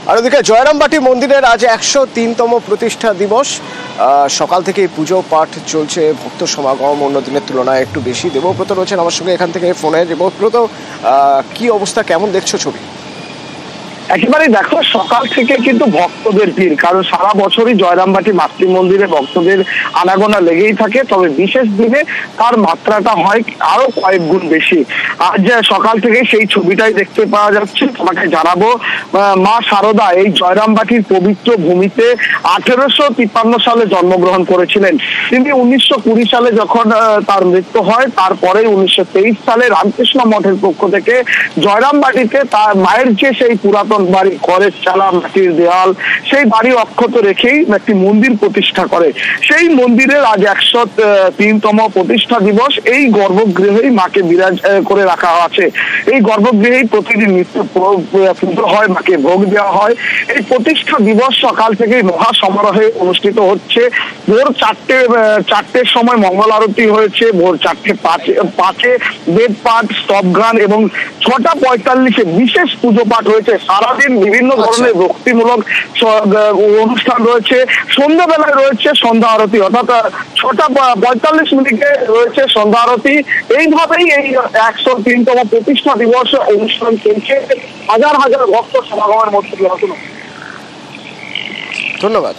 আর ওদিকে জয়রামবাটি মন্দিরের আজ 103তম প্রতিষ্ঠা দিবস। সকাল থেকে পুজো পাঠ চলছে, ভক্ত সমাগম অন্য দিনের তুলনায় একটু বেশি। দেবব্রত রয়েছেন আমার সঙ্গে এখান থেকে ফোনে। দেবব্রত, কি অবস্থা, কেমন দেখছো ছবি? একেবারে দেখো, সকাল থেকে কিন্তু ভক্তদের ভিড়, কারণ সারা বছরই জয়রামবাটি মাতৃ মন্দিরে ভক্তদের আনাগোনা লেগেই থাকে, তবে বিশেষ দিনে তার মাত্রাটা হয় আরো কয়েক গুণ বেশি। আজ সকাল থেকে সেই ছবিটাই দেখতে পাওয়া যাচ্ছে। তোমাকে জানাবো, মা শারদা এই জয়রামবাটির পবিত্র ভূমিতে 1853 সালে জন্মগ্রহণ করেছিলেন। তিনি 1920 সালে যখন তার মৃত্যু হয়, তারপরে 1923 সালে রামকৃষ্ণ মঠের পক্ষ থেকে জয়রামবাটিতে তার মায়ের যে সেই পুরাতন বাড়ি, ঘরের চালা, মাটির দেওয়াল, সেই বাড়ি অক্ষত রেখেই একটি মন্দির প্রতিষ্ঠা করে। সেই মন্দিরের আজ 103তম প্রতিষ্ঠা দিবস। এই গর্ভগৃহেই মাকে বিরাজ করে রাখা আছে। এই গর্ভগৃহেই প্রতিদিন নিত্য পুজো হয়, মাকে ভোগ দেওয়া হয়। এই প্রতিষ্ঠা দিবস সকাল থেকেই মহা সমারোহে অনুষ্ঠিত হচ্ছে। ভোর 4টের সময় মঙ্গল আরতি হয়েছে, ভোর 4:05 বেদ পাঠ, স্তব গান এবং 6:45 বিশেষ পুজো পাঠ হয়েছে। সারাদিন বিভিন্ন ধরনের ভক্তিমূলক অনুষ্ঠান রয়েছে। সন্ধ্যাবেলায় রয়েছে সন্ধ্যা আরতি, অর্থাৎ 6:45 রয়েছে সন্ধ্যা আরতি। এইভাবেই এই 103তম প্রতিষ্ঠা দিবস অনুষ্ঠান চলছে। হাজার হাজার ভক্ত সমাগমের মধ্যে দিয়ে। ধন্যবাদ।